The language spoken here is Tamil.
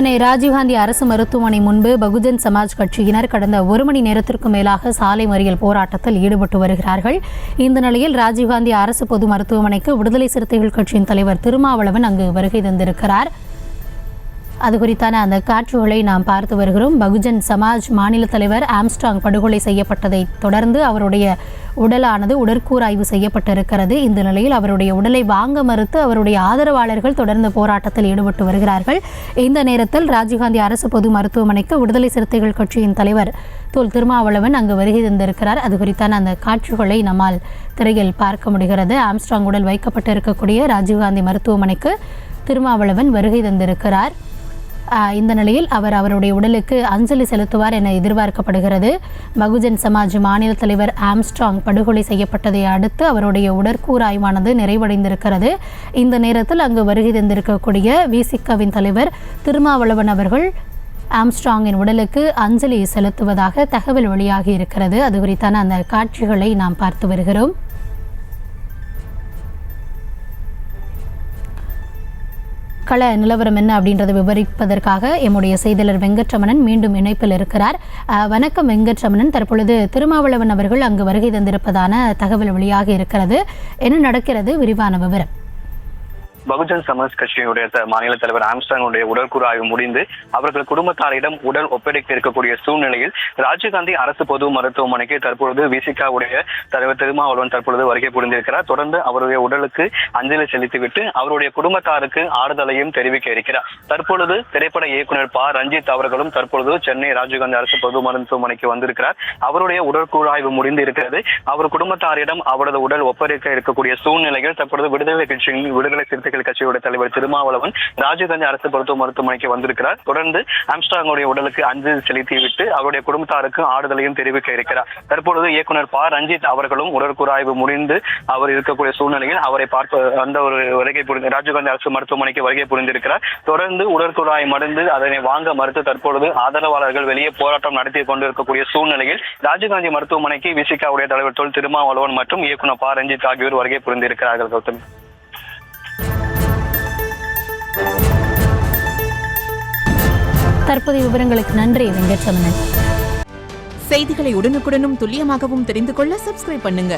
சென்னை ராஜீவ்காந்தி அரசு மருத்துவமனை முன்பு பகுஜன் சமாஜ் கட்சியினர் கடந்த 1 மணி நேரத்திற்கும் மேலாக சாலை மறியல் போராட்டத்தில் ஈடுபட்டு வருகிறார்கள். இந்த நிலையில் ராஜீவ்காந்தி அரசு பொது மருத்துவமனைக்கு விடுதலை சிறுத்தைகள் கட்சியின் தலைவர் திருமாவளவன் அங்கு வருகை தந்திருக்கிறார். அது குறித்தான அந்த காட்சிகளை நாம் பார்த்து வருகிறோம். பகுஜன் சமாஜ் மாநில தலைவர் ஆம்ஸ்ட்ராங் படுகொலை செய்யப்பட்டதை தொடர்ந்து அவருடைய உடலானது உடற்கூறாய்வு செய்யப்பட்டிருக்கிறது. இந்த நிலையில் அவருடைய உடலை வாங்க மறுத்து அவருடைய ஆதரவாளர்கள் தொடர்ந்து போராட்டத்தில் ஈடுபட்டு வருகிறார்கள். இந்த நேரத்தில் ராஜீவ்காந்தி அரசு பொது மருத்துவமனைக்கு விடுதலை சிறுத்தைகள் கட்சியின் தலைவர் திருமாவளவன் அங்கு வருகை தந்திருக்கிறார். அது குறித்தான அந்த காட்சிகளை நம்மால் திரையில் பார்க்க முடிகிறது. ஆம்ஸ்ட்ராங் உடல் வைக்கப்பட்டிருக்கக்கூடிய ராஜீவ்காந்தி மருத்துவமனைக்கு திருமாவளவன் வருகை தந்திருக்கிறார். இந்த நிலையில் அவருடைய உடலுக்கு அஞ்சலி செலுத்துவார் என எதிர்பார்க்கப்படுகிறது. பகுஜன் சமாஜ் மாநில தலைவர் ஆம்ஸ்ட்ராங் படுகொலை செய்யப்பட்டதை அடுத்து அவருடைய உடற்கூறாய்வானது நிறைவடைந்திருக்கிறது. இந்த நேரத்தில் அங்கு வருகை தந்திருக்கக்கூடிய விசிகவின் தலைவர் திருமாவளவன் அவர்கள் ஆம்ஸ்ட்ராங்கின் உடலுக்கு அஞ்சலி செலுத்துவதாக தகவல் வெளியாகி இருக்கிறது. அது குறித்தான அந்த காட்சிகளை நாம் பார்த்து வருகிறோம். கள நிலவரம் என்ன அப்படின்றத விவரிப்பதற்காக எம்முடைய செய்தியாளர் வெங்கட்ரமணன் மீண்டும் இணைப்பில் இருக்கிறார். வணக்கம் வெங்கட்ரமணன். தற்பொழுது திருமாவளவன் அவர்கள் அங்கு வருகை தந்திருப்பதான தகவல் வெளியாக இருக்கிறது. என்ன நடக்கிறது? விரிவான விவரம். பகுஜன் சமாஜ் கட்சியினுடைய மாநில தலைவர் ஆம்ஸ்ட்ராங்குடைய உடற்கூறு ஆய்வு முடிந்து அவர்கள் குடும்பத்தாரிடம் உடல் ஒப்படைக்க இருக்கக்கூடிய சூழ்நிலையில் ராஜீவ்காந்தி அரசு பொது மருத்துவமனைக்கு தற்பொழுது விசிகாவுடைய தலைவர் திருமாவளவன் தற்பொழுது வருகை புரிந்திருக்கிறார். தொடர்ந்து அவருடைய உடலுக்கு அஞ்சலி செலுத்திவிட்டு அவருடைய குடும்பத்தாருக்கு ஆறுதலையும் தெரிவிக்க இருக்கிறார். தற்பொழுது திரைப்பட இயக்குனர் ரஞ்சித் அவர்களும் தற்பொழுது சென்னை ராஜீவ்காந்தி அரசு பொது மருத்துவமனைக்கு வந்திருக்கிறார். அவருடைய உடற்கூறு ஆய்வு முடிந்து இருக்கிறது. அவர் குடும்பத்தாரிடம் அவரது உடல் ஒப்படைக்க இருக்கக்கூடிய சூழ்நிலையில் தற்பொழுது விடுதலை சிறுத்தைகள் கட்சியுடைய தலைவர் திருமாவளவன் ராஜீவ்காந்தி அரசு மருத்துவமனைக்கு வந்திருக்கிறார். தொடர்ந்து ஆம்ஸ்ட்ராங்குடைய உடலுக்கு அஞ்சலி செலுத்திவிட்டு அவருடைய குடும்பத்தாருக்கு ஆறுதலையும் தெரிவிக்க இருக்கிறார். தற்பொழுது இயக்குனர் ரஞ்சித் அவர்களும் உடற்கூறாய்வு முடிந்து அவர் இருக்கக்கூடிய சூழ்நிலையில் அவரை பார்க்க அந்த ஒரு வருகை ராஜீவ்காந்தி அரசு மருத்துவமனைக்கு வருகை புரிந்திருக்கிறார். தொடர்ந்து உடற்கூறாய்வு மருந்து அதனை வாங்க மறுத்து தற்பொழுது ஆதரவாளர்கள் வெளியே போராட்டம் நடத்தி கொண்டிருக்கக்கூடிய சூழ்நிலையில் ராஜீவ்காந்தி மருத்துவமனைக்கு விசிகாவுடைய தலைவர் திருமாவளவன் மற்றும் இயக்குனர் ரஞ்சித் ஆகியோர் வருகை புரிந்திருக்கிறார்கள். கௌதம், தற்போதைய விவரங்களுக்கு நன்றி வெங்கட்ரமணன். செய்திகளை உடனுக்குடனும் துல்லியமாகவும் தெரிந்து கொள்ள சப்ஸ்கிரைப் பண்ணுங்க.